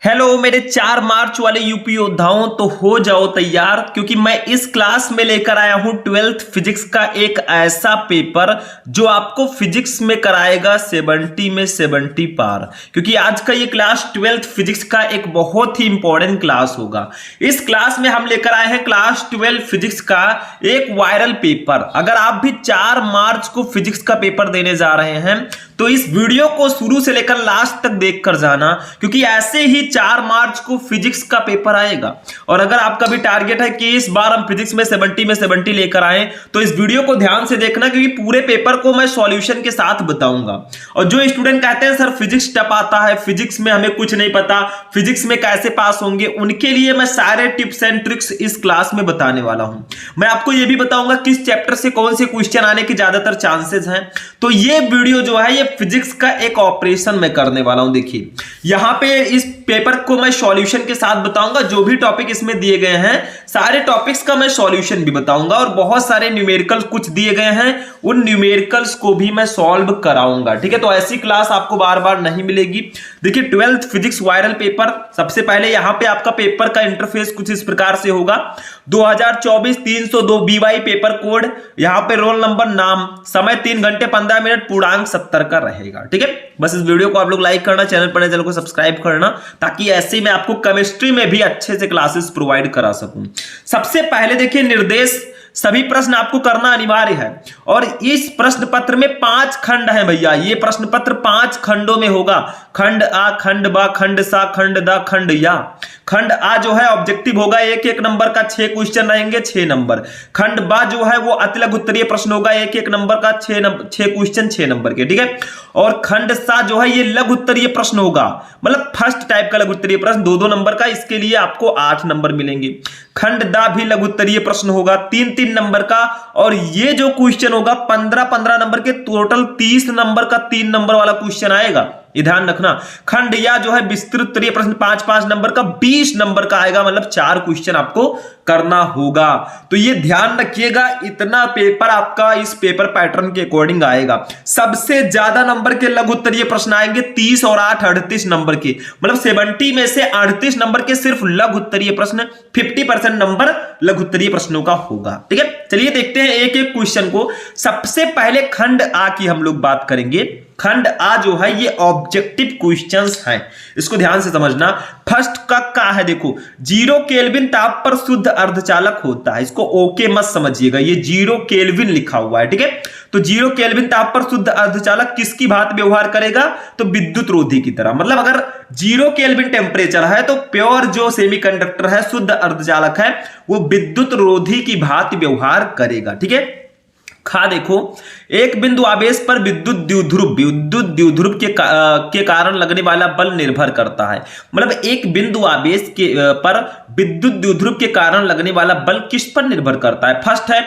Hello मेरे 4 मार्च वाले UP योद्धाओं, तो हो जाओ तैयार क्योंकि मैं इस क्लास में लेकर आया हूं 12th फिजिक्स का एक ऐसा पेपर जो आपको फिजिक्स में कराएगा 70 में 70 पार। क्योंकि आज का ये क्लास 12th फिजिक्स का एक बहुत ही इंपॉर्टेंट क्लास होगा। इस क्लास में हम लेकर आए हैं क्लास 12 फिजिक्स का एक वायरल पेपर। अगर आप भी 4 मार्च को फिजिक्स का पेपर देने जा रहे हैं तो इस वीडियो को शुरू से लेकर लास्ट तक देखकर जाना, क्योंकि ऐसे ही 4 मार्च को फिजिक्स का पेपर आएगा। और अगर आपका भी टारगेट है कि इस बार हम फिजिक्स में 70 लेकर आए तो इस वीडियो को ध्यान से देखना, क्योंकि पूरे पेपर को मैं सॉल्यूशन के साथ बताऊंगा। और जो स्टूडेंट कहते हैं सर फिजिक्स टफ आता है, फिजिक्स में हमें कुछ नहीं पता, फिजिक्स में कैसे पास होंगे, उनके लिए मैं सारे टिप्स एंड ट्रिक्स इस क्लास में बताने वाला हूं। मैं आपको यह भी बताऊंगा किस चैप्टर से कौन से क्वेश्चन आने के ज्यादातर चांसेस हैं। तो ये वीडियो जो है ये फिजिक्स का एक ऑपरेशन मैं करने वाला हूं। देखिए यहां पे इस पेपर को मैं सॉल्यूशन के साथ बताऊंगा। जो भी टॉपिक इसमें दिए गए हैं सारे टॉपिक्स का मैं सॉल्यूशन भी बताऊंगा, और बहुत सारे न्यूमेरिकल्स कुछ दिए गए हैं, उन न्यूमेरिकल्स को भी मैं सॉल्व कराऊंगा। ठीक है, तो ऐसी क्लास आपको बार बार नहीं मिलेगी। देखिए 12th फिजिक्स वायरल पेपर, सबसे पहले यहां पे आपका पेपर का इंटरफेस कुछ इस प्रकार से होगा। 2024 302 BY पेपर कोड, यहां पे रोल नंबर, नाम, समय 3 घंटे 15 मिनट, पूर्णांक 70 का रहेगा। ठीक है, बस इस वीडियो को आप लोग लाइक करना, चैनल को सब्सक्राइब करना, ताकि ऐसे मैं आपको केमिस्ट्री में भी अच्छे से क्लासेस प्रोवाइड करा सकूं। सबसे पहले देखिए निर्देश, सभी प्रश्न आपको करना अनिवार्य है। और इस प्रश्न पत्र में 5 खंड हैं भैया। ये प्रश्न पत्र 5 खंडों में होगा। खंड आ, खंड बा, खंड सा, खंड दा, खंड या। खंड आ जो है ऑब्जेक्टिव होगा, 1-1 नंबर का 6 क्वेश्चन रहेंगे, 6 नंबर। खंड बा जो है वो अति लघु उत्तरीय प्रश्न होगा, 1-1 नंबर का 6 क्वेश्चन 6 नंबर के। ठीक है, और खंड सा जो है ये लघु उत्तरीय प्रश्न होगा, मतलब फर्स्ट टाइप का लघु उत्तरीय प्रश्न 2-2 नंबर का, इसके लिए आपको 8 नंबर मिलेंगे। खंड दा भी लघु उत्तरीय प्रश्न होगा 3-3 नंबर का, और ये जो क्वेश्चन होगा 15-15 नंबर के, टोटल 30 नंबर का 3 नंबर वाला क्वेश्चन आएगा, ये ध्यान रखना। खंड या जो है विस्तृत उत्तरीय प्रश्न 5-5 नंबर का 20 नंबर का आएगा, मतलब 4 क्वेश्चन आपको करना होगा। तो ये ध्यान रखिएगा, इतना पेपर आपका इस पेपर पैटर्न के अकॉर्डिंग आएगा। सबसे ज्यादा नंबर के लघु उत्तरीय प्रश्न आएंगे 30 और 8 38 नंबर के, मतलब 70 में से 38 नंबर के सिर्फ लघु उत्तरीय प्रश्न, 50% नंबर लघु उत्तरीय प्रश्नों का होगा। ठीक है, चलिए देखते हैं एक एक क्वेश्चन को। सबसे पहले खंड आ की हम लोग बात करेंगे। खंड आ जो है ये ऑब्जेक्टिव क्वेश्चंस हैं, इसको ध्यान से समझना। फर्स्ट का है, देखो 0 केल्विन ताप पर शुद्ध अर्धचालक होता है, इसको ओके मत समझिएगा, ये 0 केल्विन लिखा हुआ है। ठीक है, तो 0 केल्विन ताप पर शुद्ध अर्धचालक किसकी भांति व्यवहार करेगा, तो विद्युत रोधी की तरह। मतलब अगर 0 केल्विन टेम्परेचर है तो प्योर जो सेमीकंडक्टर है, शुद्ध अर्धचालक है, वो विद्युत रोधी की भांति व्यवहार करेगा। ठीक है, खा देखो, एक बिंदु आवेश पर विद्युत द्विध्रुव के कारण लगने वाला बल निर्भर करता है। मतलब एक बिंदु आवेश के पर विद्युत द्विध्रुव के कारण लगने वाला बल किस पर निर्भर करता है। फर्स्ट है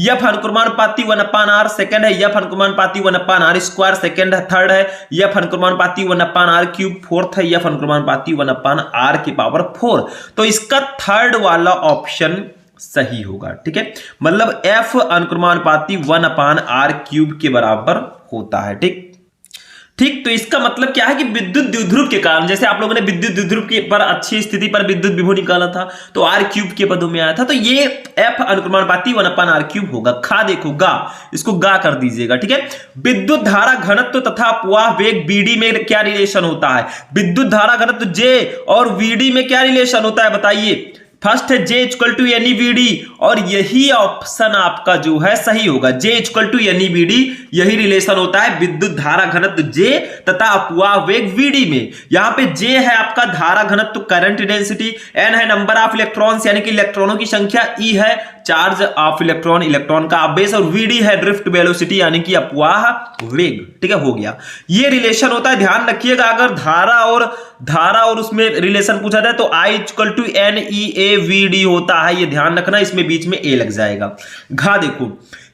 F अनुक्रमानुपाती 1/r, सेकंड है F अनुक्रमानुपाती 1/r², सेकंड है, थर्ड है F अनुक्रमानुपाती 1/r³, फोर्थ है F अनुक्रमानुपाती 1/r⁴। तो इसका थर्ड वाला ऑप्शन सही होगा। ठीक है, मतलब F अनुक्रमानुपाती 1/r³ के बराबर होता है। ठीक, तो इसका मतलब क्या है कि विद्युत द्विध्रुव के कारण, जैसे आप लोगों ने विद्युत द्विध्रुव के पर अच्छी स्थिति पर विद्युत विभव निकाला था तो r³ के पदों में आया था, तो ये F अनुक्रमानुपाती 1/r³ होगा। खा देखो, गा, इसको गा कर दीजिएगा। ठीक है, विद्युत धारा घनत्व तथा अपवाह वेग BD में क्या रिलेशन होता है। विद्युत धारा घनत्व J और VD में क्या रिलेशन होता है, बताइए। फर्स्ट है J = NeVD, और यही ऑप्शन आपका जो है सही होगा। J = NeVD, यही रिलेशन होता है विद्युत धारा घनत्व J तथा अपवाह वेग VD में। यहां पे J है आपका धारा घनत्व, करंट डेंसिटी, N है नंबर ऑफ इलेक्ट्रॉन्स यानी कि इलेक्ट्रॉनों की संख्या, E है चार्ज ऑफ इलेक्ट्रॉन, इलेक्ट्रॉन का आवेश, और VD है ड्रिफ्ट वेलोसिटी यानी कि अपवाह वेग। ठीक है, हो गया, ये रिलेशन होता है। ध्यान रखिएगा, अगर धारा और उसमें रिलेशन पूछा जाए तो I = NeAVD होता है, ये ध्यान रखना, इसमें बीच में A लग जाएगा। घा देखो,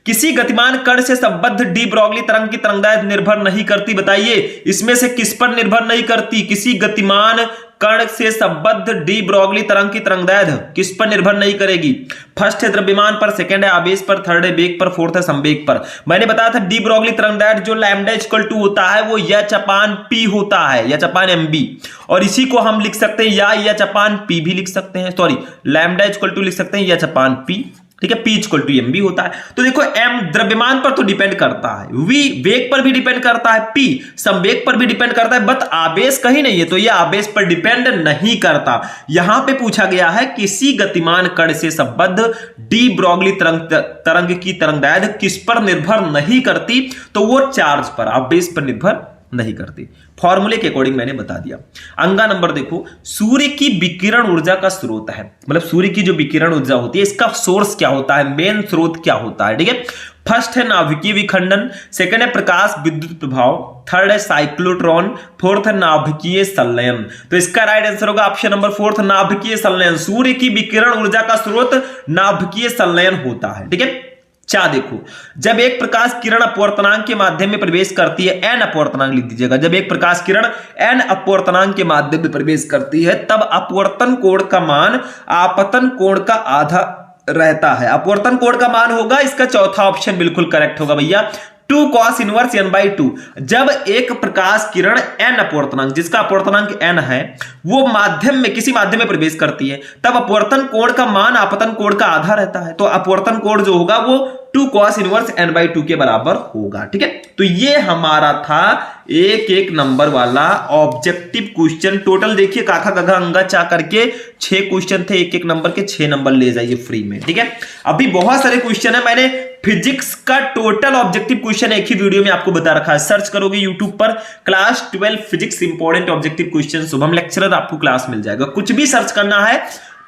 किसी गतिमान कण से संबद्ध डी ब्रॉगली तरंग की तरंगदैर्घ्य निर्भर नहीं करती, बताइए इसमें से किस पर निर्भर नहीं करती। किसी गतिमान कण से संबद्ध डी ब्रोगली तरंग की तरंगदैर्ध्य किस पर निर्भर नहीं करेगी? फर्स्ट है द्रव्यमान पर, सेकंड है आवेश पर, थर्ड है वेग पर, फोर्थ है संवेग पर। मैंने बताया था डी ब्रोगली तरंगदैर्ध्य जो लैम्डा इक्वल टू होता है वो एच अपान पी होता है, एच अपान एम बी, और इसी को हम लिख सकते हैं या एच अपान पी भी लिख सकते हैं, सॉरी लैम्डा इक्वल टू लिख सकते हैं एच अपान पी, ठीक है, P equal to M B होता है। तो देखो M द्रव्यमान पर तो डिपेंड करता है, V वेग पर भी डिपेंड करता है, P संवेग पर भी डिपेंड करता है, बट आवेश कहीं नहीं है, तो ये आवेश पर डिपेंड नहीं करता। यहां पे पूछा गया है किसी गतिमान कण से संबद्ध डी ब्रोगली तरंग की तरंगदैर्ध्य किस पर निर्भर नहीं करती? तो वो चार्ज पर, आवेश पर निर्भर नहीं करती। फॉर्मूले के अकॉर्डिंग मैंने बता दिया। अंगा नंबर देखो, सूर्य की विकिरण ऊर्जा का स्रोत है, मतलब सूर्य की जो विकिरण ऊर्जा होती है इसका सोर्स क्या होता है, मेन स्रोत क्या होता है, ठीक है। फर्स्ट है नाभिकीय विखंडन, सेकंड है प्रकाश विद्युत प्रभाव, थर्ड है साइक्लोट्रॉन, फोर्थ है नाभिकीय संलयन। तो इसका राइट आंसर होगा ऑप्शन नंबर फोर्थ, नाभिकीय संलयन। सूर्य की विकिरण ऊर्जा का स्रोत नाभिकीय संलयन होता है, ठीक है। चा देखो, जब एक प्रकाश किरण अपवर्तनांक के माध्यम में प्रवेश करती है, एन अपवर्तनांक लिख दीजिएगा, जब एक प्रकाश किरण एन अपवर्तनांक के माध्यम में प्रवेश करती है तब अपवर्तन कोण का मान आपतन कोण का आधा रहता है। अपवर्तन कोण का मान होगा, इसका चौथा ऑप्शन बिल्कुल करेक्ट होगा भैया, 2 cos इनवर्स n/2। जब एक प्रकाश किरण n अपवर्तनांक, जिसका अपवर्तनांक n है, वो माध्यम में, किसी माध्यम में प्रवेश करती है तब अपवर्तन कोण का मान आपतन कोण का आधा रहता है। तो अपवर्तन कोण जो होगा वो 2 cos इनवर्स n/2 के बराबर होगा, ठीक है। तो ये हमारा था एक नंबर वाला ऑब्जेक्टिव क्वेश्चन। टोटल देखिए काखा गघा अंगा चा करके 6 क्वेश्चन थे, एक नंबर के 6 नंबर ले जाइए फ्री में, ठीक है। अभी बहुत सारे क्वेश्चन है, मैंने फिजिक्स का टोटल ऑब्जेक्टिव क्वेश्चन एक ही वीडियो में आपको बता रखा है। सर्च करोगे यूट्यूब पर class 12 physics important objective question Shubham lecturer, आपको क्लास मिल जाएगा। कुछ भी सर्च करना है,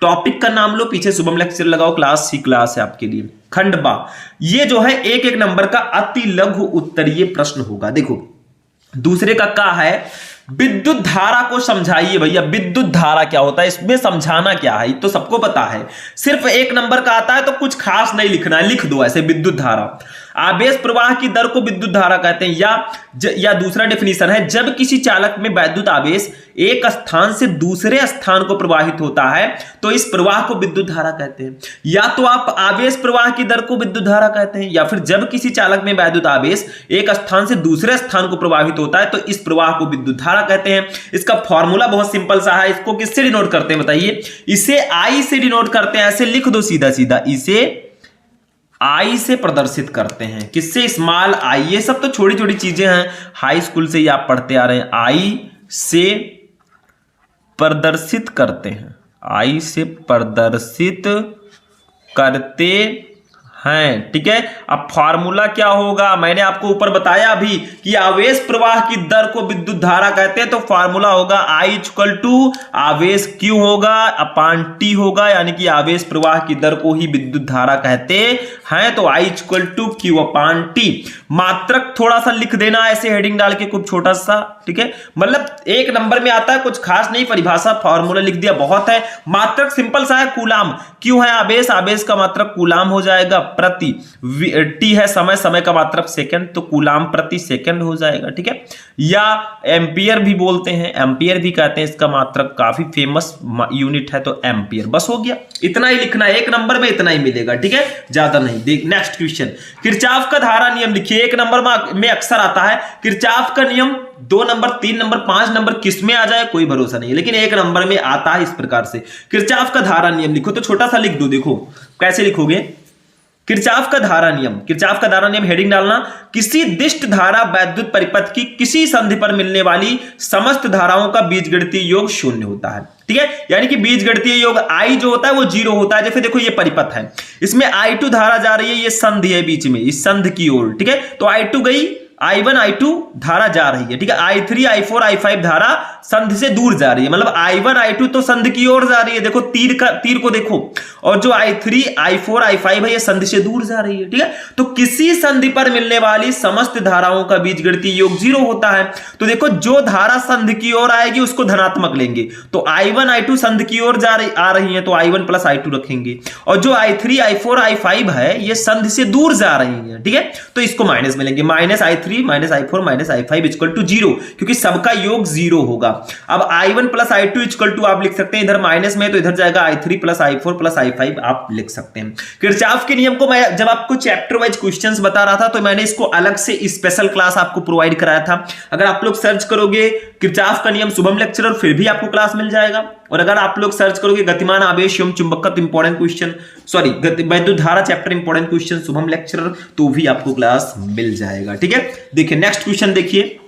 टॉपिक का नाम लो, पीछे शुभम लेक्चर लगाओ, क्लास ही क्लास है आपके लिए। खंड बा, ये जो है एक नंबर का अति लघु उत्तरीय प्रश्न होगा। देखो दूसरे का है विद्युत धारा को समझाइए। भैया विद्युत धारा क्या होता है, इसमें समझाना क्या है, तो सबको पता है, सिर्फ 1 नंबर का आता है तो कुछ खास नहीं लिखना है, लिख दो ऐसे विद्युत धारा। आवेश प्रवाह की दर को विद्युत धारा कहते हैं, या दूसरा डेफिनेशन है, जब किसी चालक में वैद्युत आवेश एक स्थान से दूसरे स्थान को प्रवाहित होता है तो इस प्रवाह को विद्युत धारा कहते हैं। या तो आप आवेश प्रवाह की दर को विद्युत धारा कहते हैं, या फिर जब किसी चालक में वैद्युत आवेश एक स्थान से दूसरे स्थान को प्रवाहित होता है तो इस प्रवाह को विद्युत धारा कहते हैं। इसका फॉर्मूला बहुत सिंपल सा है, इसको किससे डिनोट करते हैं बताइए? इसे आई से डिनोट करते हैं, ऐसे लिख दो सीधा सीधा, इसे आई से प्रदर्शित करते हैं। किससे? Small I. ये सब तो छोटी छोटी चीजें हैं, हाई स्कूल से ही आप पढ़ते आ रहे हैं। आई से प्रदर्शित करते हैं, आई से प्रदर्शित करते हैं, ठीक है। अब फॉर्मूला क्या होगा, मैंने आपको ऊपर बताया अभी कि आवेश प्रवाह की दर को विद्युत धारा कहते हैं, तो फॉर्मूला होगा आई इक्वल टू आवेश क्यू होगा अपान टी होगा, यानी कि आवेश प्रवाह की दर को ही विद्युत धारा कहते हैं, तो I equal to Q upon T. मात्रक थोड़ा सा लिख देना ऐसे हेडिंग डाल के, कुछ छोटा सा, ठीक है, मतलब 1 नंबर में आता है, कुछ खास नहीं, परिभाषा फॉर्मूला लिख दिया, बहुत है। मात्रक सिंपल सा है, कूलाम। क्यू है आवेश, आवेश का मात्रक कूलाम हो जाएगा प्रति, टी है समय, समय का मात्रक सेकंड, तो कूलाम प्रति सेकंड हो जाएगा, ठीक है। या एम्पियर भी बोलते हैं, एम्पियर भी कहते हैं, इसका मात्रक काफी फेमस यूनिट है, तो एम्पियर। बस हो गया, इतना ही लिखना है, 1 नंबर में इतना ही मिलेगा, ठीक है, ज्यादा नहीं। देख नेक्स्ट क्वेश्चन, किरचॉफ का धारा नियम लिखिए। 1 नंबर में अक्सर आता है किरचॉफ का नियम, 2 नंबर 3 नंबर 5 नंबर किस में आ जाए कोई भरोसा नहीं है, लेकिन 1 नंबर में आता है इस प्रकार से। किरचॉफ का धारा नियम लिखो, तो छोटा सा लिख दो, देखो कैसे लिखोगे। किरचॉफ का धारा नियम, किरचॉफ का धारा नियम हेडिंग डालना, किसी दिष्ट धारा वैद्युत परिपथ की किसी संधि पर मिलने वाली समस्त धाराओं का बीजगणितीय योग 0 होता है, ठीक है। यानी कि बीजगणितीय योग आई जो होता है वो 0 होता है। जैसे देखो ये परिपथ है, इसमें I2 धारा जा रही है, ये संधि है बीच में, इस संधि की ओर, ठीक है, तो I2 गई, I1 I2 धारा जा रही है, ठीक है। I3 I4 I5 धारा संधि से दूर जा रही है, मतलब I1 I2 तो संधि की ओर जा रही है, देखो तीर को देखो, और जो I3 I4 I5 है ये संधि से दूर जा रही है, ठीक है। तो किसी संधि पर मिलने वाली समस्त धाराओं का बीजगणितीय योग 0 होता है। तो देखो जो धारा संधि की ओर आएगी उसको धनात्मक लेंगे, तो I1 I2 संधि की ओर आ रही है, तो I1 प्लस I2 रखेंगे, और जो I3 I4 I5 है ये संधि से दूर जा रही है, ठीक है, तो इसको माइनस में लेंगे, minus I3 i3 minus i4 minus i5 equal to 0, क्योंकि सबका योग 0 होगा। अब i1 plus i2 equal to आप लिख सकते हैं, इधर माइनस में तो इधर जाएगा i3 plus i4 plus i5 आप लिख सकते हैं। किरचॉफ के नियम को मैं जब आपको चैप्टर वाइज क्वेश्चंस बता रहा था तो मैंने इसको अलग से स्पेशल क्लास आपको प्रोवाइड कराया था। अगर आप लोग सर्च करोगे किरचॉफ का नियम शुभम लेक्चरर फिर भी आपको क्लास मिल जाएगा। और अगर आप लोग सर्च करोगे गतिमान आवेश एवं चुंबकत्व तो इंपॉर्टेंट क्वेश्चन, सॉरी वैद्युत धारा chapter important question Shubham lecturer, तो भी आपको क्लास मिल जाएगा। ठीक है, देखिए नेक्स्ट क्वेश्चन देखिए,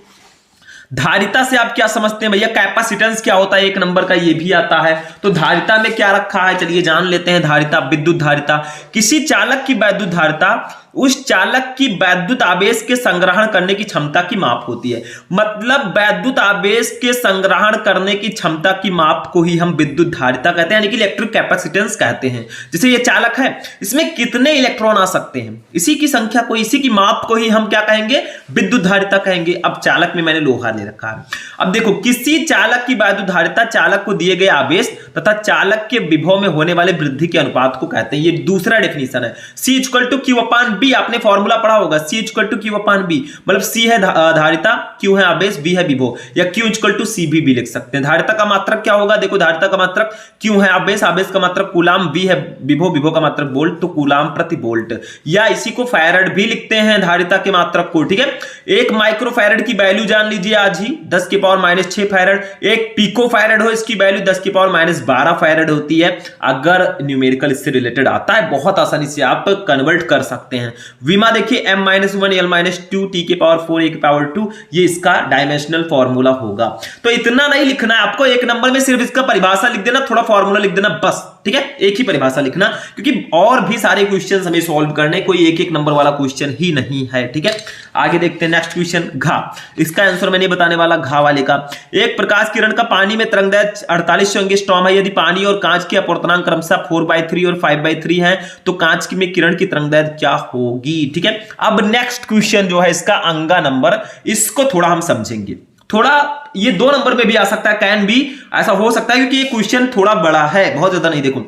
धारिता से आप क्या समझते हैं भैया, कैपेसिटेंस क्या होता है, एक नंबर का ये भी आता है। तो धारिता में क्या रखा है, चलिए जान लेते हैं। धारिता, विद्युत धारिता, किसी चालक की वैद्युत धारिता उस चालक की वैद्युत आवेश के संग्रहण करने की क्षमता की माप होती है। मतलब वैद्युत आवेश के संग्रहण करने की क्षमता की माप को ही हम विद्युत धारिता कहते हैं, यानी कि इलेक्ट्रिक कैपेसिटेंस कहते हैं। जैसे ये चालक है, इसमें कितने इलेक्ट्रॉन आ सकते हैं, इसी की संख्या को, इसी की माप को ही हम क्या कहेंगे, विद्युत धारिता कहेंगे। अब चालक में मैंने लोहा ले रखा है। अब देखो, किसी चालक की वैद्युत धारिता चालक को दिए गए आवेश तथा चालक के विभव में होने वाले वृद्धि के अनुपात को कहते हैं। ये दूसरा डेफिनेशन है। C equal to Q upon B, आपने फॉर्मूला पढ़ा होगा। C equal to Q upon B, मतलब C है धारिता, Q है आवेश, B है विभव, या Q इक्वल टू C भी लिख सकते हैं। धारिता का मात्रक क्या होगा, देखो धारिता का मात्रक Q है आवेश, आवेश का मात्रक कूलाम, B है विभव, विभव का मात्रक वोल्ट, तो कूलाम प्रति वोल्ट, या इसी को फैराड भी लिखते हैं धारिता के मात्रक को। ठीक है, एक माइक्रो फैराड की वैल्यू जान लीजिए आज ही, 10 की पावर माइनस 6 फैराड। एक पिको फैराड हो, इसकी वैल्यू 10 की पावर माइनस 12 फैराड होती है। अगर न्यूमेरिकल इससे रिलेटेड आता है, बहुत आसानी से आप कन्वर्ट कर सकते हैं। विमा देखिए m-1 l-2 t के पावर 4 a के पावर 2, ये इसका डायमेंशनल फॉर्मूला होगा। तो इतना नहीं लिखना है आपको, एक नंबर में सिर्फ इसका परिभाषा लिख देना, थोड़ा फॉर्मूला लिख देना बस। ठीक है, एक ही परिभाषा लिखना, क्योंकि और भी सारे क्वेश्चंस हमें सॉल्व करने, कोई एक एक नंबर वाला क्वेश्चन ही नहीं है। ठीक है, आगे देखते हैं नेक्स्ट क्वेश्चन, घा। इसका आंसर मैंने बताने वाला घा वाले का। एक प्रकाश किरण का पानी में तरंगदैर्घ्य 48 एंगस्ट्रॉम है। यदि पानी और कांच के अपवर्तनांक क्रमशः 4/3 और 5/3 है, तो कांच में किरण की तरंगदैर्घ्य क्या होगी। ठीक है, अब नेक्स्ट क्वेश्चन जो है इसका अंगा नंबर, इसको थोड़ा हम समझेंगे। थोड़ा ये 2 नंबर में भी आ सकता है, कैन भी ऐसा हो सकता है, क्योंकि ये क्वेश्चन थोड़ा बड़ा है, बहुत ज्यादा नहीं। देखो,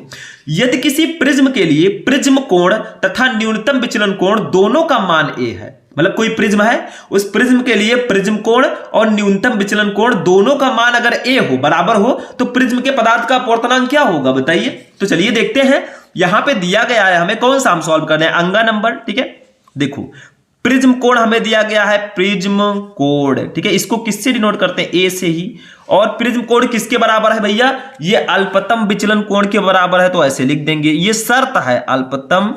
यदि किसी प्रिज्म के लिए प्रिज्म कोण तथा न्यूनतम विचलन कोण दोनों का मान a है, मतलब कोई प्रिज्म है, उस प्रिज्म के लिए प्रिज्म कोण और न्यूनतम विचलन कोण दोनों का मान अगर a हो, बराबर हो, तो प्रिज्म के पदार्थ का अपवर्तनांक क्या होगा बताइए। तो चलिए देखते हैं, यहां पे दिया गया है, हमें कौन सा हम सॉल्व करना है, अंगा नंबर। ठीक है, देखो प्रिज्म कोण हमें दिया गया है, प्रिज्म कोण। ठीक है, इसको किससे डिनोट करते हैं, ए से ही। और प्रिज्म कोण किसके बराबर है भैया, ये अल्पतम विचलन कोण के बराबर है, तो ऐसे लिख देंगे, ये शर्त है, अल्पतम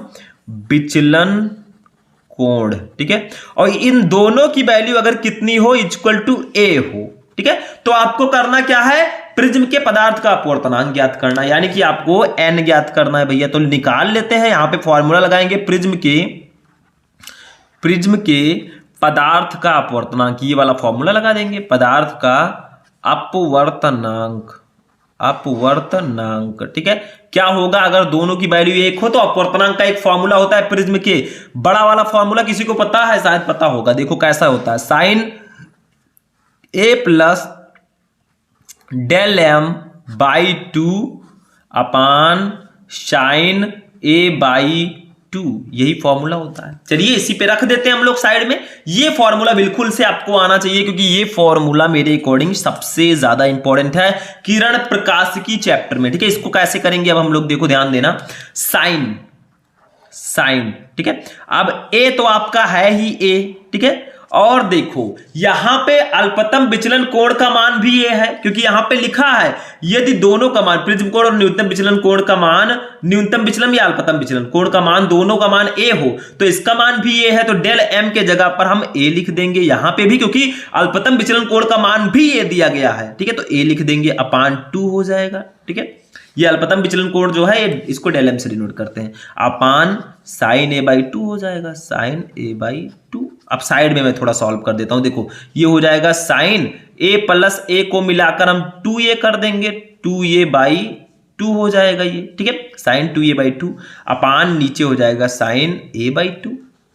विचलन कोण। ठीक है, और इन दोनों की वैल्यू अगर कितनी हो, इक्वल टू ए हो। ठीक है, तो आपको करना क्या है, प्रिज्म के पदार्थ का अपवर्तनांक ज्ञात करना, यानी कि आपको n ज्ञात करना है भैया। तो निकाल लेते हैं, यहां पे फॉर्मूला लगाएंगे, प्रिज्म के पदार्थ का अपवर्तनांक, ये वाला फॉर्मूला लगा देंगे, पदार्थ का अपवर्तनांक, अपवर्तनांक। ठीक है, क्या होगा अगर दोनों की वैल्यू 1 हो, तो अपवर्तनांक का एक फॉर्मूला होता है प्रिज्म के, बड़ा वाला फॉर्मूला, किसी को पता है, शायद पता होगा। देखो कैसा होता है, sine a plus del m by 2 upon sine a by 2, यही फॉर्मूला होता है। चलिए इसी पे रख देते हैं हम लोग साइड में। ये फॉर्मूला बिल्कुल से आपको आना चाहिए, क्योंकि ये फॉर्मूला मेरे अकॉर्डिंग सबसे ज्यादा इंपॉर्टेंट है किरण प्रकाशिकी चैप्टर में। ठीक है, इसको कैसे करेंगे अब हम लोग, देखो ध्यान देना, साइन, ठीक है, अब a तो आपका है ही a। ठीक है, और देखो यहां पे अल्पतम विचलन कोण का मान भी a है, क्योंकि यहां पे लिखा है यदि दोनों का मान, प्रिज्म कोण और न्यूनतम विचलन कोण का मान, न्यूनतम विचलन या अल्पतम विचलन कोण का मान, दोनों का मान a हो, तो इसका मान भी a है। तो डेल m के जगह पर हम a लिख देंगे यहां पे भी, क्योंकि अल्पतम विचलन कोण का मान भी a दिया गया है। ठीक है, तो a लिख देंगे, अपान 2 हो जाएगा। ठीक है, ये अल्पतम विचलन कोण जो है, इसको डेल m से डिनोट करते हैं, अपान साइन a बाई 2 हो जाएगा, साइन a बाई 2। अब साइड में मैं थोड़ा सॉल्व कर देता हूं, देखो ये हो जाएगा साइन a प्लस a को मिलाकर हम 2a कर देंगे, 2a बाई 2 हो जाएगा ये। ठीक है, साइन 2a बाई 2 अपान नीचे हो जाएगा साइन a बाई 2।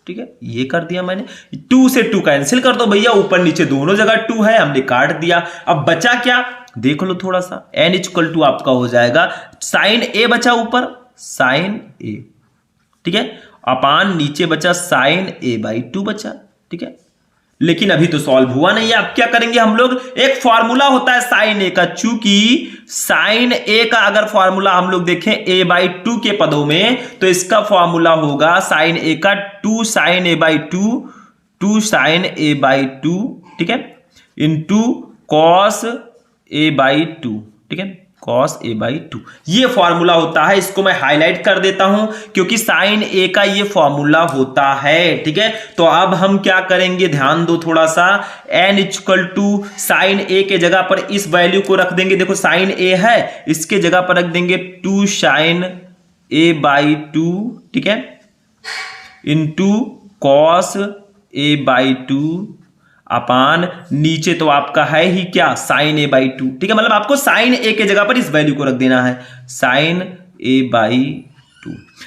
ठीक है, ये कर दिया मैंने, 2 से 2 कैंसिल कर दो भैया, ऊपर नीचे दोनों जगह 2 है, हमने काट दिया। अब बचा क्या, देख लो थोड़ा सा, n इक्वल टू आपका हो जाएगा साइन a बचा ऊपर, साइन a। ठीक है, अपान नीचे बचा साइन a बाई 2 बचा। ठीक है, लेकिन अभी तो सॉल्व हुआ नहीं है। अब क्या करेंगे हम लोग, एक फॉर्मूला होता है साइन ए का, चूंकि साइन ए का अगर फॉर्मूला हम लोग देखें a/2 के पदों में, तो इसका फॉर्मूला होगा साइन ए का 2 sin a/2, 2 sin a/2, ठीक है, इंटू cos a/2, ठीक है, cos a/2 ये फॉर्मूला होता है। इसको मैं हाईलाइट कर देता हूं क्योंकि साइन ए का ये फॉर्मूला होता है, ठीक है। तो अब हम क्या करेंगे, ध्यान दो थोड़ा सा, n इक्वल टू साइन ए के जगह पर इस वैल्यू को रख देंगे, देखो साइन ए है, इसके जगह पर रख देंगे 2 sin a/2, ठीक है, इंटू cos a/2 अपान नीचे तो आपका है ही क्या, साइन a/2, ठीक है। मतलब आपको साइन ए के जगह पर इस वैल्यू को रख देना है, साइन a/2।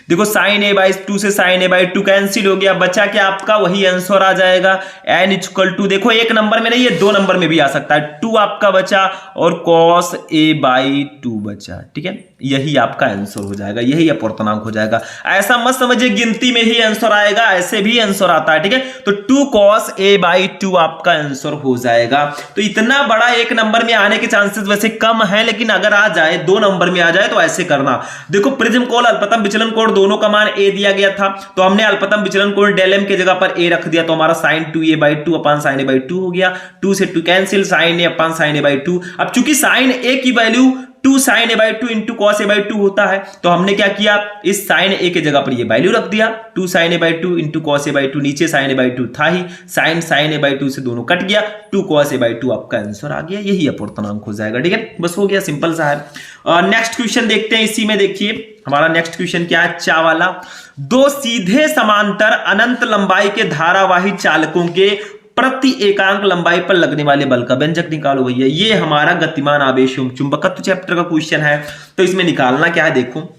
देखो साइन a/2 से साइन a/2 कैंसिल हो गया, बचा क्या आपका, वही आंसर आ जाएगा n इक्वल टू, देखो एक नंबर में नहीं है, 2 नंबर में भी आ सकता है, 2 आपका बचा और cos a/2 बचा, ठीक है। यही आपका आंसर हो जाएगा, यही अपूर्णांक हो जाएगा। ऐसा मत समझिए गिनती में ही आंसर आएगा, ऐसे भी आंसर आता है, ठीक है। तो 2 cos a/2 आपका आंसर हो जाएगा। तो इतना बड़ा एक नंबर में आने के चांसेस वैसे कम है, लेकिन अगर आ जाए 2 नंबर में आ जाए तो ऐसे करना। देखो प्रिज्म कोण, अल्पतम विचलन कोण दोनों का मान a दिया गया था, तो हमने अल्पतम विचलन कोण डेल m के जगह पर a रख दिया, तो हमारा sin 2a/2 अपान sin a/2 हो गया, 2 से 2 cancel, sin a upon sin a/2। अब चूंकि sin a की value 2 sin a/2 into cos a/2 होता है, तो हमने क्या किया, इस sin a के जगह पर ये वैल्यू रख दिया, 2 sin a/2 into cos a/2, नीचे sin a/2 था ही, sin a/2 से दोनों कट गया, 2 cos a/2 आपका आंसर आ गया, यही अपूर्णांक हो जाएगा, ठीक है। बस हो गया, सिंपल सा है। नेक्स्ट क्वेश्चन देखते हैं, इसी में देखिए हमारा नेक्स्ट क्वेश्चन क्या है, चा वाला। 2 सीधे समांतर अनंत लंबाई के धारावाही चालकों के प्रति एकांक लंबाई पर लगने वाले बल का व्यंजक निकालो भैया। ये हमारा गतिमान आवेश एवं चुंबकत्व चैप्टर का क्वेश्चन है, तो इसमें निकालना क्या है, देखो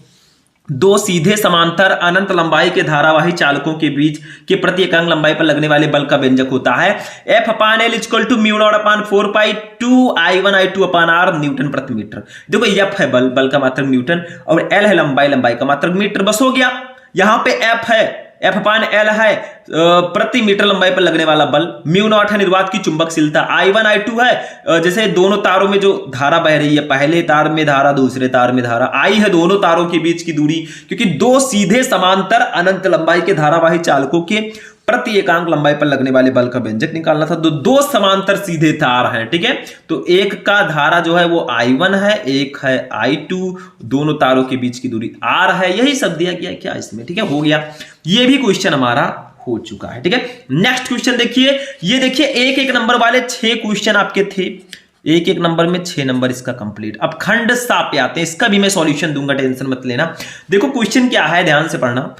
2 सीधे समांतर अनंत लंबाई के धारावाही चालकों के बीच के प्रति एकांक लंबाई पर लगने वाले बल का व्यंजक होता है F/L equal to μ0/4π2I1I2/r newton प्रति मीटर। देखो F है बल का मात्रक न्यूटन, और L है लंबाई का मात्रक मीटर। बस हो गया, यहां पे F है, F/L है प्रति मीटर लंबाई पर लगने वाला बल, μ0 है निर्वात की चुंबकशीलता, I1I2 है जैसे दोनों तारों में जो धारा बह रही है, पहले तार में धारा दूसरे तार में धारा, I है दोनों तारों के बीच की दूरी, क्योंकि 2 सीधे समांतर अनंत लंबाई के धारावाही चालकों के प्रति एकांक लंबाई पर लगने वाले बल का व्यंजक निकालना था। तो 2 समांतर सीधे तार हैं, ठीक है। तो एक का धारा जो है वो I1 है, एक है I2, दोनों तारों के बीच की दूरी R है, यही सब दिया गया क्या इसमें, ठीक है। हो गया, ये भी क्वेश्चन हमारा हो चुका है, ठीक है। नेक्स्ट क्वेश्चन देखिए, ये देखिए 1-1 नंबर वाले 6 क्वेश्चन आपके थे, 1-1 नंबर में 6 नंबर इसका कंप्लीट। अब खंड सा पे आते हैं, इसका भी मैं सॉल्यूशन दूंगा, टेंशन मत लेना। देखो क्वेश्चन क्या है, ध्यान से पढ़ना।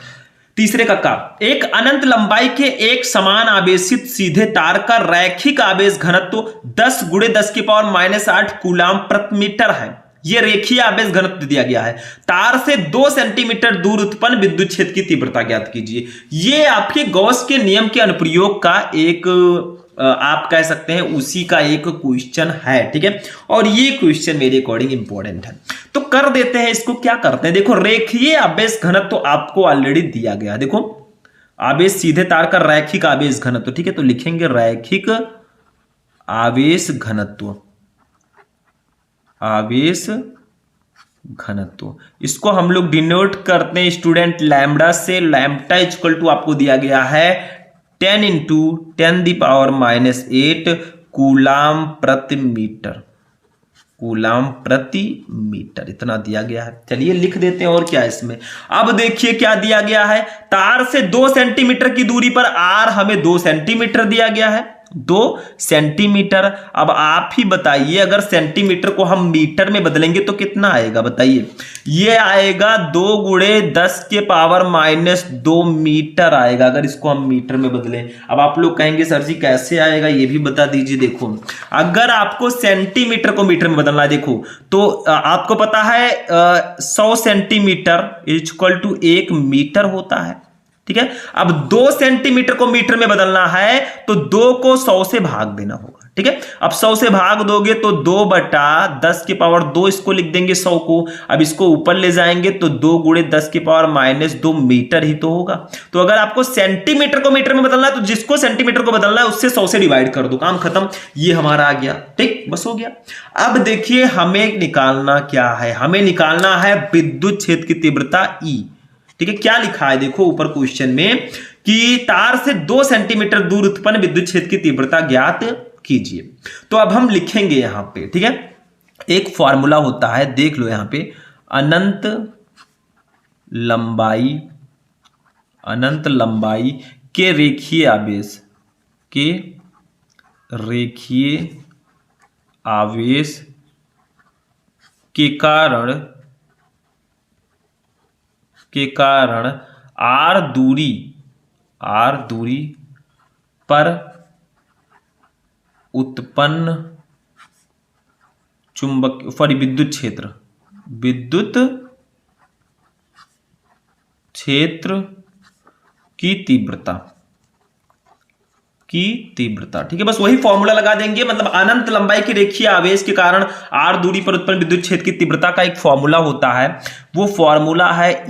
तीसरे का एक अनंत लंबाई के एक समान आवेशित सीधे तार का रैखिक आवेश घनत्व 10 × 10⁻⁸ कूलाम प्रति मीटर है। यह रेखीय आवेश घनत्व दिया गया है। तार से 2 सेंटीमीटर दूर उत्पन्न विद्युत क्षेत्र की तीव्रता ज्ञात कीजिए। यह आपके गॉस के नियम के अनुप्रयोग का एक आप कह सकते हैं उसी का एक क्वेश्चन है, ठीक है। और ये क्वेश्चन मेरे अकॉर्डिंग इंपॉर्टेंट है, तो कर देते हैं इसको। क्या करते हैं, देखो रेखीय आवेश घनत्व तो आपको ऑलरेडी दिया गया, देखो आवेश सीधे तार का रैखिक आवेश घनत्व, ठीक है। तो लिखेंगे रैखिक आवेश घनत्व, आवेश घनत्व, इसको हम लोग डिनोट करते हैं स्टूडेंट लैम्बडा से। लैम्बडा इक्वल टू आपको दिया गया है 10 × 10⁻⁸ कूलाम प्रति मीटर, कूलाम प्रति मीटर इतना दिया गया है। चलिए लिख देते हैं, और क्या है इसमें। अब देखिए क्या दिया गया है, तार से 2 सेंटीमीटर की दूरी पर R हमें 2 सेंटीमीटर दिया गया है, 2 सेंटीमीटर। अब आप ही बताइए, अगर सेंटीमीटर को हम मीटर में बदलेंगे तो कितना आएगा बताइए। ये आएगा 2 × 10⁻⁻2 मीटर आएगा, अगर इसको हम मीटर में बदलें। अब आप लोग कहेंगे सर जी कैसे आएगा, ये भी बता दीजिए। देखो अगर आपको सेंटीमीटर को मीटर में बदलना है, देखो तो आपको पता है 100 सेंटीमीटर इक्वल टू 1 मीटर होता है, ठीक है। अब 2 सेंटीमीटर को मीटर में बदलना है तो 2 को 100 से भाग देना होगा, ठीक है। अब 100 से भाग दोगे तो 2/10⁻², इसको लिख देंगे 100 को। अब इसको ऊपर ले जाएंगे तो 2×10⁻², मीटर ही तो होगा। तो अगर आपको सेंटीमीटर को मीटर में बदलना है तो जिसको सेंटीमीटर को बदलना है उससे 100 से डिवाइड कर दो, काम खत्म। ये हमारा आ गया, ठीक, बस हो गया। अब देखिए हमें निकालना क्या है, हमें निकालना है विद्युत क्षेत्र की तीव्रता E, ठीक है। क्या लिखा है देखो ऊपर क्वेश्चन में कि तार से 2 सेंटीमीटर दूर उत्पन्न विद्युत क्षेत्र की तीव्रता ज्ञात कीजिए। तो अब हम लिखेंगे यहां पे, ठीक है। एक फॉर्मूला होता है, देख लो यहां पे, अनंत लंबाई के रेखीय आवेश के कारण r दूरी पर उत्पन्न विद्युत क्षेत्र की तीव्रता, ठीक है। बस वही फॉर्मूला लगा देंगे, मतलब अनंत लंबाई के रेखीय आवेश के कारण r दूरी पर उत्पन्न विद्युत क्षेत्र की तीव्रता का एक फॉर्मूला होता है। वो फॉर्मूला है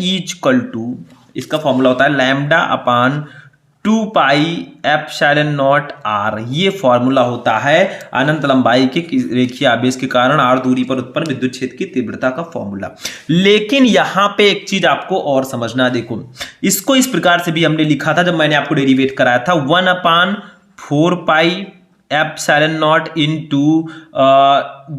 इसका फॉर्मूला होता है λ/2πε0r। ये फॉर्मूला होता है अनंत लंबाई के रेखीय आवेश के कारण r दूरी पर उत्पन्न विद्युत क्षेत्र की तीव्रता का फॉर्मूला। लेकिन यहां पे एक चीज आपको और समझना, देखो इसको इस प्रकार से भी हमने लिखा था जब मैंने आपको डेरिवेट कराया था, 1/4πε0 इंटू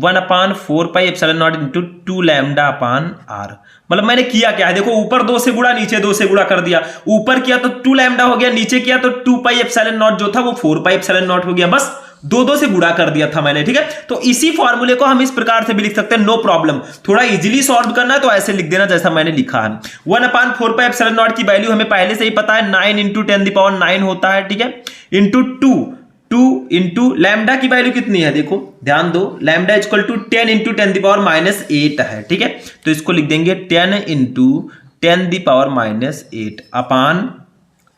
1/4πε0 इंटू 2λ/r। मतलब मैंने किया क्या है, देखो ऊपर 2 से गुणा, नीचे 2 से गुणा कर दिया। ऊपर किया तो 2λ हो गया, नीचे किया तो 2πε0 जो था वो 4πε0 हो गया। बस 2 से गुणा कर दिया था मैंने, ठीक है। तो इसी फॉर्मूले को हम इस प्रकार से भी लिख सकते हैं, नो प्रॉब्लम। थोड़ा इजीली सॉल्व करना है तो ऐसे लिख देना जैसा मैंने लिखा है। 1/4πε0 की वैल्यू हमें पहले से ही पता है, 9 × 10⁹ होता है, ठीक है। इंटू 2 इंटू लैम्डा की वैल्यू कितनी है, देखो ध्यान दो, लैम्डा इक्वल टू 10 × 10⁻⁸ है, ठीक है। तो इसको लिख देंगे 10 × 10⁻⁸ अपान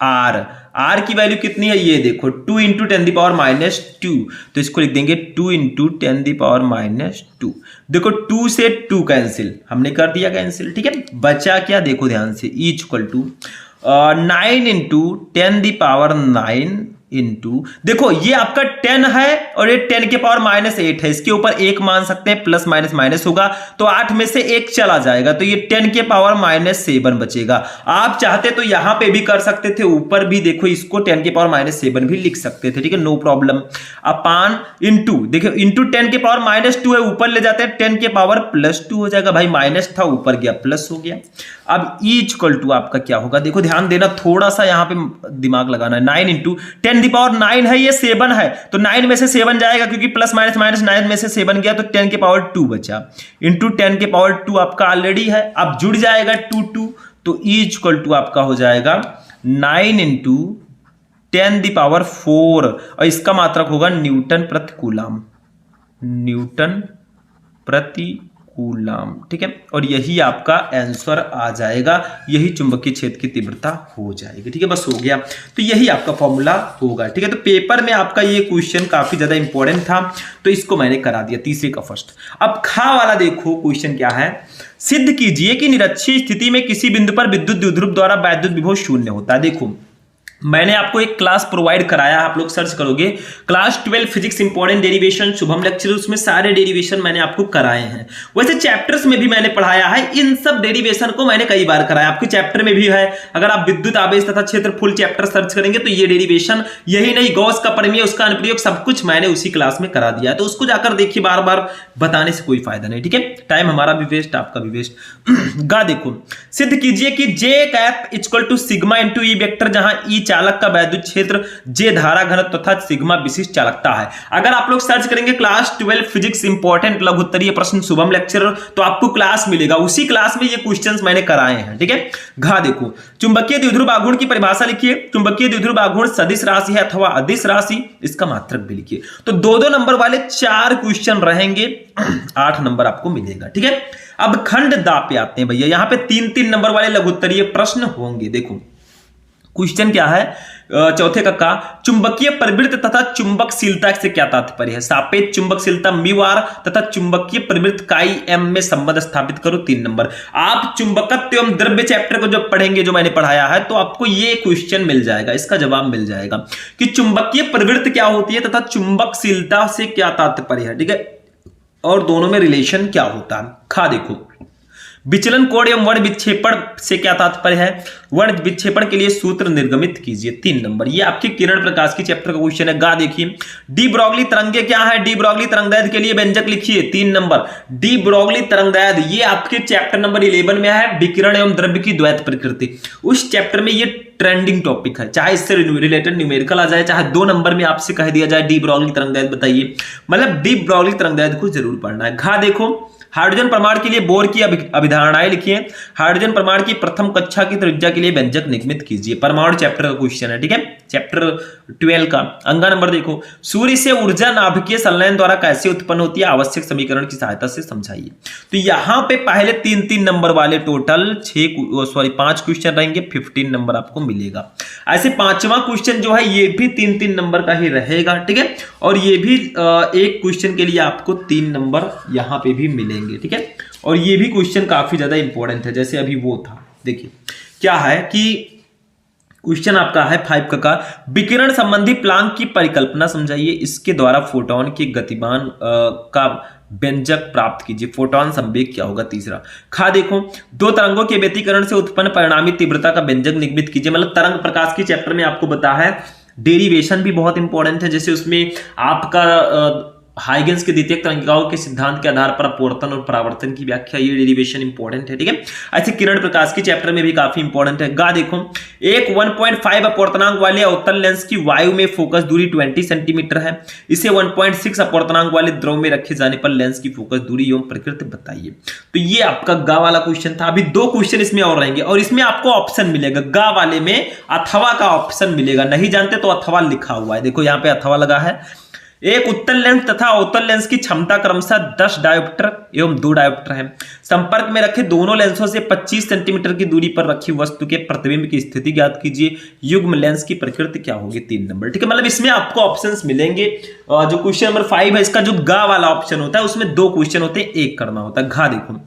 r की वैल्यू कितनी है, ये देखो 2 × 10⁻², तो इसको लिख देंगे 2 × 10⁻²। देखो 2 से 2 कैंसिल, हमने कर दिया कैंसिल, ठीक है। बचा क्या, देखो ध्यान से, E = 9 × 10⁻9 इंटू, देखो ये आपका 10 है और ये 10⁻⁸ है, इसके ऊपर 1 मान सकते हैं, प्लस माइनस माइनस होगा तो 8 में से 1 चला जाएगा तो ये 10⁻⁷ बचेगा। आप चाहते तो यहां पे भी कर सकते थे, ऊपर भी देखो इसको 10⁻⁷ भी लिख सकते थे, ठीक है, नो प्रॉब्लम। अपान इंटू, देखो इंटू 10⁻⁻² है, ऊपर ले जाते हैं 10⁻+2 हो जाएगा, भाई माइनस था ऊपर गया प्लस हो गया। अब E = आपका क्या होगा, देखो ध्यान देना, थोड़ा सा यहां पे दिमाग लगाना है। 9 × 10⁹ है, ये 7 है तो 9 में से 7 जाएगा क्योंकि प्लस माइनस माइनस 9 में से 7 गया तो 10⁻2 बचा, इंटू 10⁻2 आपका ऑलरेडी है, अब जुड़ जाएगा 2 तो E = आपका हो जाएगा 9 × 10⁴ और इसका मात्रक होगा न्यूटन प्रति कूलम, ठीक है। और यही आपका आंसर आ जाएगा, यही चुंबकीय क्षेत्र की तीव्रता हो जाएगी, ठीक है, बस हो गया। तो यही आपका फॉर्मूला होगा, ठीक है। तो पेपर में आपका ये क्वेश्चन काफी ज्यादा इंपॉर्टेंट था तो इसको मैंने करा दिया, तीसरे का फर्स्ट। अब खा वाला देखो क्वेश्चन क्या है, सिद्ध कीजिए कि निरक्षीय स्थिति में किसी बिंदु पर विद्युत द्विध्रुव द्वारा वैद्युत विभव 0 होता है। देखो मैंने आपको एक क्लास प्रोवाइड कराया, आप लोग सर्च करोगे class 12 physics important derivation Shubham lecture, उसमें सारे डेरिवेशन मैंने आपको कराए हैं। वैसे चैप्टर्स में भी मैंने पढ़ाया है, इन सब डेरिवेशन को मैंने कई बार कराया, आपके चैप्टर में भी है। अगर आप विद्युत आवेश तथा क्षेत्र फुल चैप्टर सर्च करेंगे तो ये डेरिवेशन, यही नहीं गॉस का प्रमेय, उसका अनुप्रयोग, सब कुछ मैंने उसी क्लास में करा दिया है, तो उसको जाकर देखिए, बार बार बताने से कोई फायदा नहीं, ठीक है। टाइम हमारा भी वेस्ट, आपका भी वेस्ट। गा देखो, सिद्ध कीजिए कि J cap = sigma × E vector, जहां E चालक का वैद्युत क्षेत्र, J धारा घनत्व तथा सिग्मा विशिष्ट चालकता है। अगर आप लोग सर्च करेंगे क्लास 12 फिजिक्स इंपॉर्टेंट लघु उत्तरीय प्रश्न शुभम लेक्चर तो आपको क्लास मिलेगा, उसी क्लास में ये क्वेश्चंस मैंने कराए हैं, ठीक है। घा देखो, चुंबकीय द्विध्रुव आघूर्ण की परिभाषा लिखिए। चुंबकीय द्विध्रुव आघूर्ण सदिश राशि है अथवा अदिश राशि, इसका मात्रक भी लिखिए। तो 2-2 नंबर वाले 4 क्वेश्चन रहेंगे, 8 नंबर आपको मिलेगा, ठीक है। अब खंड दा पे आते हैं भैया, यहां पे 3-3 नंबर वाले लघु उत्तरीय प्रश्न होंगे। देखो क्वेश्चन क्या है चौथे का चुंबकीय प्रवृत्ति तथा चुंबकशीलता से क्या तात्पर्य है? सापेक्ष चुंबकशीलता म्यू आर तथा चुंबकीय प्रवृत्ति काई एम में संबंध स्थापित करो। 3 नंबर। आप चुंबकत्व एवं द्रव्य चैप्टर को जब पढ़ेंगे, जो मैंने पढ़ाया है, तो आपको ये क्वेश्चन मिल जाएगा, इसका जवाब मिल जाएगा कि चुंबकीय प्रवृत्ति क्या होती है तथा चुंबकशीलता से क्या तात्पर्य है। ठीक है, और दोनों में रिलेशन क्या होता है। देखो, विचलन कोण एवं वर्ण विक्षेपण से क्या तात्पर्य है? वर्ण विक्षेपण के लिए सूत्र निर्गमित कीजिए। 3 नंबर। ये आपके किरण प्रकाश की चैप्टर का क्वेश्चन है। देखिए, डी ब्रोगली तरंगे क्या है? डी ब्रोगली तरंगदैर्घ्य के लिए व्यंजक लिखिए। 3 नंबर। डी ब्रोगली तरंगदैर्घ्य ये आपके चैप्टर नंबर 11 में है, विकिरण एवं द्रव्य की द्वैत प्रकृति। उस चैप्टर में ये ट्रेंडिंग टॉपिक है, चाहे इससे रिलेटेड न्यूमेरिकल आ जाए, चाहे 2 नंबर में आपसे कह दिया जाए डी ब्रोगली तरंगदैर्घ्य बताइए, मतलब डी ब्रोगली तरंगदैर्घ्य को जरूर पढ़ना है। देखो, हाइड्रोजन परमाणु के लिए बोर की अभिधारणाएं लिखिए। हाइड्रोजन परमाणु की प्रथम कक्षा की त्रिज्या के लिए व्यंजक निर्मित कीजिए। परमाणु चैप्टर का क्वेश्चन है। ठीक है, चैप्टर 12 का अंगा नंबर देखो, सूर्य से ऊर्जा नाभिकीय संलयन द्वारा कैसे उत्पन्न होती है? आवश्यक समीकरण की सहायता से समझाइए। तो यहां पे पहले 3-3 नंबर वाले टोटल 5 क्वेश्चन रहेंगे, 15 नंबर आपको मिलेगा। ऐसे 5वां क्वेश्चन जो है ये भी 3-3 नंबर का ही रहेगा। ठीक है, और ये भी एक क्वेश्चन के लिए आपको 3 नंबर यहां पे भी मिलेंगे। ठीक है, और ये भी क्वेश्चन काफी ज्यादा इंपॉर्टेंट है, जैसे अभी वो था। देखिए क्या है कि क्वेश्चन आपका है 5 का विकिरण संबंधी प्लांक की परिकल्पना समझाइए। इसके द्वारा फोटोन के गतिमान का व्यंजक प्राप्त कीजिए। फोटोन संवेग क्या होगा? तीसरा। देखो, 2 तरंगों के व्यतिकरण से उत्पन्न परिणामी तीव्रता का व्यंजक निर्मित कीजिए। मतलब तरंग प्रकाश की चैप्टर में आपको बता है, डेरिवेशन भी बहुत इंपॉर्टेंट है, जैसे उसमें आपका हाइगेंस के द्वितीयक तरंगिकाओं के सिद्धांत के आधार पर अपवर्तन और परावर्तन की व्याख्या, ये डेरिवेशन इंपॉर्टेंट है। ठीक है, ऐसे किरण प्रकाश की चैप्टर में भी काफी इंपॉर्टेंट है। देखो, एक 1.5 अपवर्तनांक वाले अवतल लेंस की वायु में फोकस दूरी 20 सेंटीमीटर है। इसे 1.6 अपवर्तनांक वाले द्रव में रखे जाने पर लेंस की फोकस दूरी एवं प्रकृति बताइए। तो ये आपका वाला क्वेश्चन था। अभी 2 क्वेश्चन इसमें और रहेंगे, और इसमें आपको ऑप्शन मिलेगा। वाले में अथवा का ऑप्शन मिलेगा। नहीं जानते तो अथवा लिखा हुआ है, देखो यहाँ पे अथवा लगा है। एक उत्तल लेंस तथा अवतल लेंस की क्षमता क्रमशः 10 डायोप्टर एवं 2 डायोप्टर है। संपर्क में रखे दोनों लेंसों से 25 सेंटीमीटर की दूरी पर रखी वस्तु के प्रतिबिंब की स्थिति ज्ञात कीजिए। युग्म लेंस की प्रकृति क्या होगी? 3 नंबर। ठीक है, मतलब इसमें आपको ऑप्शंस मिलेंगे। जो क्वेश्चन नंबर 5 है, इसका जो वाला ऑप्शन होता है उसमें 2 क्वेश्चन होते हैं, एक करना होता है। देखो,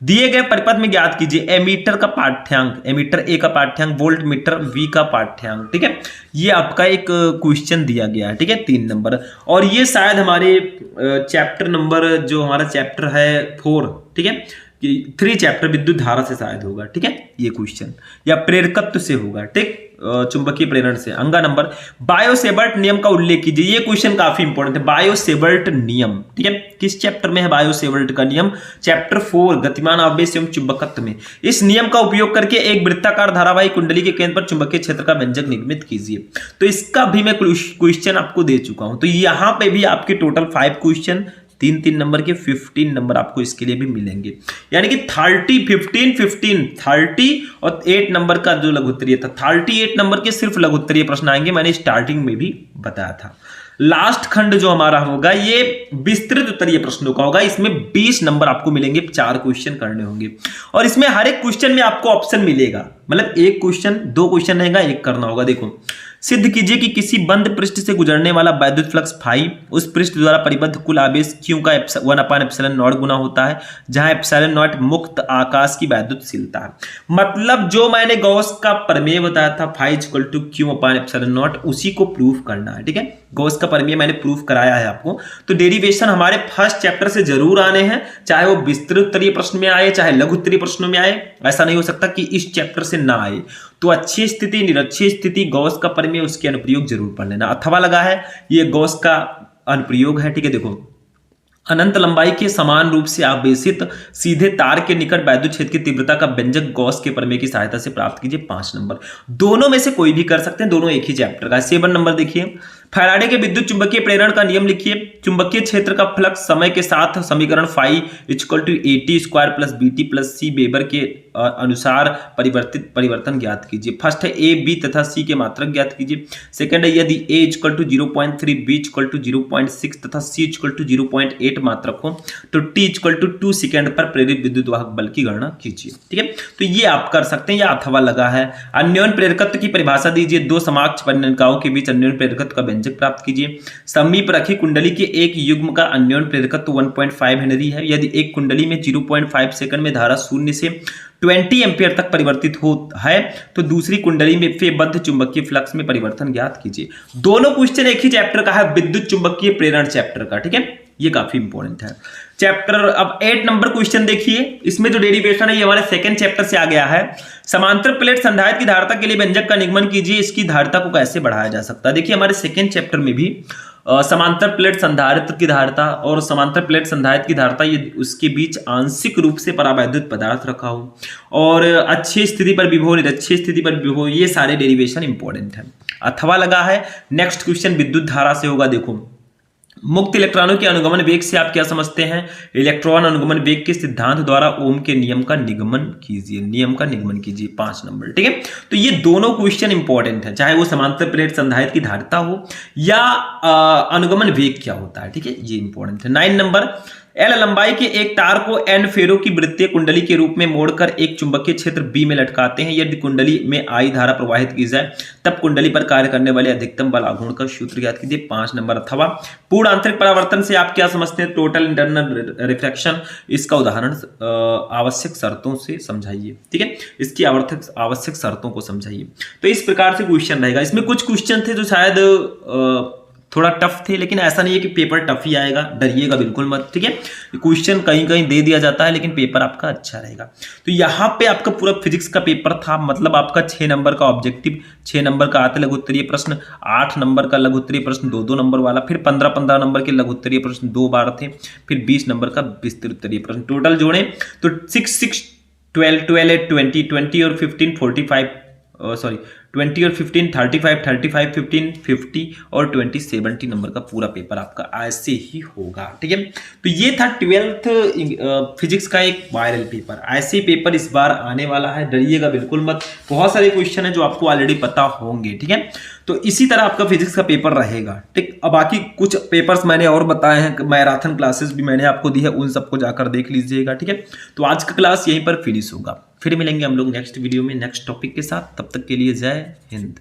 दिए गए परिपथ में ज्ञात कीजिए एमीटर का पाठ्यांक, एमीटर ए का पाठ्यांक, वोल्ट मीटर वी का पाठ्यांक। ठीक है, ये आपका एक क्वेश्चन दिया गया है। ठीक है, 3 नंबर। और ये शायद हमारे चैप्टर नंबर, जो हमारा चैप्टर है 4, ठीक है, कि 3 चैप्टर विद्युत धारा से शायद होगा। ठीक है, ये क्वेश्चन या प्रेरकत्व से होगा। ठीक, चुंबकीय प्रेरण से। अंगा नंबर, बायो-सेवर्ट नियम का उल्लेख कीजिए। ये क्वेश्चन काफी इंपॉर्टेंट है। बायो-सेवर्ट नियम, ठीक है, किस चैप्टर में है बायो-सेवर्ट का नियम? चैप्टर 4, गतिमान आवेश एवं चुंबकत्व में। इस नियम का उपयोग करके एक वृत्ताकार धारावाही कुंडली के केंद्र पर चुंबकीय क्षेत्र का व्यंजक निर्मित कीजिए। तो इसका भी मैं क्वेश्चन आपको दे चुका हूं। तो यहां पे भी आपके टोटल 5 क्वेश्चन, 3-3 नंबर के 15 नंबर आपको इसके लिए भी मिलेंगे। यानी कि 30, 15, 15, 30 और 8 नंबर का जो लघुत्तरीय था, 38 नंबर के सिर्फ लघुत्तरीय प्रश्न आएंगे। मैंने स्टार्टिंग में भी बताया था। लास्ट खंड जो हमारा होगा ये विस्तृत उत्तरीय प्रश्नों का होगा। इसमें 20 नंबर आपको मिलेंगे, 4 क्वेश्चन करने होंगे, और इसमें हर एक क्वेश्चन में आपको ऑप्शन मिलेगा। मतलब एक क्वेश्चन, 2 क्वेश्चन रहेगा, एक करना होगा। देखो, सिद्ध कीजिए कि किसी बंद पृष्ठ से गुजरने वाला वैद्युत फ्लक्स फाई उस पृष्ठ द्वारा परिबद्ध कुल आवेश क्यू का 1/ε0 गुना होता है, जहां ε0 मुक्त आकाश की वैद्युतशीलता है। मतलब जो मैंने गॉस का प्रमेय बताया था, फाई इक्वल टू Q/ε0, उसी को प्रूफ करना है। ठीक है, गॉस का प्रमेय मैंने प्रूफ कराया है आपको। तो डेरिवेशन हमारे फर्स्ट चैप्टर से जरूर आने हैं, चाहे वो विस्तृत उत्तरीय प्रश्न में आए, चाहे लघु उत्तरीय प्रश्नों में आए। ऐसा नहीं हो सकता कि इस चैप्टर से ना आए। तो अच्छी स्थिति, निरक्षीय स्थिति, गॉस का प्रमेय, उसके अनुप्रयोग जरूर पढ़ लेना। अथवा लगा है, ये गॉस का अनुप्रयोग है। ठीक है, देखो, अनंत लंबाई के समान रूप से आवेशित सीधे तार के निकट वैद्युत क्षेत्र की तीव्रता का व्यंजक गॉस के प्रमेय की सहायता से प्राप्त कीजिए। 5 नंबर। दोनों में से कोई भी कर सकते हैं, दोनों एक ही चैप्टर का। 7 नंबर देखिए, फैराडे के विद्युत चुंबकीय प्रेरण का नियम लिखिए। चुंबकीय क्षेत्र का फ्लक्स समय के साथ समीकरण phi equal to AT square plus BT plus C weber के अनुसार परिवर्तन ज्ञात कीजिए। फर्स्ट है A, B तथा C के मात्रक ज्ञात कीजिए। सेकंड है यदि A equal to 0.3, B equal to 0.6 तथा C इक्वल टू 0.8 मात्रक हो तो T इक्वल टू 2 सेकंड पर प्रेरित विद्युत वाहक बल की गणना कीजिए। ठीक है, तो ये आप कर सकते हैं, या अथवा लगा है। अन्योन्य प्रेरकत्व की परिभाषा दीजिए। दो समाक्ष परिणयिकाओं के बीच अन्योन्य प्रेरकत्व का व्यंजक प्राप्त कीजिए। समीप रखी कुंडली के एक युग्म का अन्योन्य प्रेरकत्व 1.5 हेनरी है। यदि एक कुंडली में 0.5 सेकंड में धारा 0 से 20 एम्पियर तक परिवर्तित हो है तो दूसरी कुंडली में फेबद्ध चुंबकीय फ्लक्स में परिवर्तन ज्ञात कीजिए। दोनों क्वेश्चन एक ही चैप्टर का है, विद्युत चुंबकीय प्रेरण चैप्टर का। ठीक है, ये काफी इंपॉर्टेंट है चैप्टर। अब 8 नंबर क्वेश्चन देखिए, इसमें जो डेरिवेशन है ये हमारे सेकंड चैप्टर से आ गया है। समांतर प्लेट संधारित्र की धारिता के लिए व्यंजक का निगमन कीजिए। इसकी धारिता को कैसे बढ़ाया जा सकता है? देखिए हमारे सेकंड चैप्टर में भी समांतर प्लेट संधारित्र की धारिता और समांतर प्लेट संधारित्र की धारिता, ये उसके बीच आंशिक रूप से परावैद्युत पदार्थ रखा हो और अच्छी स्थिति पर विभव, निरक्षीय स्थिति पर विभव, ये सारे डेरिवेशन इंपॉर्टेंट है। अथवा लगा है। नेक्स्ट क्वेश्चन विद्युत धारा से होगा। देखो, मुक्त इलेक्ट्रॉनों के अनुगमन वेग से आप क्या समझते हैं? इलेक्ट्रॉन अनुगमन वेग के सिद्धांत द्वारा ओम के नियम का निगमन कीजिए। नियम का निगमन कीजिए 5 नंबर। ठीक है, तो ये दोनों क्वेश्चन इंपॉर्टेंट है, चाहे वो समांतर प्लेट संधारित्र की धारिता हो या अनुगमन वेग क्या होता है। ठीक है, ये इंपॉर्टेंट है। 9 नंबर, L लंबाई के एक तार को N फेरों की वृत्तीय कुंडली के रूप में मोड़कर एक चुंबकीय क्षेत्र B में लटकाते हैं। यदि कुंडली में I धारा प्रवाहित की जाए तब कुंडली पर कार्य करने वाले अधिकतम बल आघूर्ण का सूत्र ज्ञात कीजिए। 5 नंबर। अथवा पूर्ण आंतरिक परावर्तन से आप क्या समझते हैं? Total internal refraction. इसका उदाहरण आवश्यक शर्तों से समझाइए। ठीक है, इसकी आवश्यक शर्तों को समझाइए। तो इस प्रकार से क्वेश्चन रहेगा। इसमें कुछ क्वेश्चन थे जो शायद थोड़ा टफ थे, लेकिन ऐसा नहीं है कि पेपर टफ ही आएगा, डरिएगा बिल्कुल मत। ठीक है, क्वेश्चन कहीं कहीं दे दिया जाता है लेकिन पेपर आपका अच्छा रहेगा। तो यहाँ पे आपका पूरा फिजिक्स का पेपर था, मतलब आपका 6 नंबर का ऑब्जेक्टिव, 6 नंबर का आते लघु उत्तरीय प्रश्न, 8 नंबर का लघु उत्तरीय प्रश्न 2-2 नंबर वाला, फिर 15-15 नंबर के लघु उत्तरीय प्रश्न 2 बार थे, फिर 20 नंबर का विस्तृत उत्तरीय प्रश्न। टोटल जोड़े तो 6, 6, 12, 12, 8, 20, 20 और 15, 45, 20 और 15, 35, 35, 15, 50 और 20, 70 नंबर का पूरा पेपर आपका ऐसे ही होगा। ठीक है, तो ये था 12th फिजिक्स का एक वायरल पेपर। ऐसे ही पेपर इस बार आने वाला है, डरिएगा बिल्कुल मत। बहुत सारे क्वेश्चन है जो आपको ऑलरेडी पता होंगे। ठीक है, तो इसी तरह आपका फिजिक्स का पेपर रहेगा। ठीक, अब बाकी कुछ पेपर्स मैंने और बताए हैं, मैराथन क्लासेस भी मैंने आपको दी है, उन सबको जाकर देख लीजिएगा। ठीक है, तो आज का क्लास यहीं पर फिनिश होगा। फिर मिलेंगे हम लोग नेक्स्ट वीडियो में नेक्स्ट टॉपिक के साथ। तब तक के लिए जय हिंद।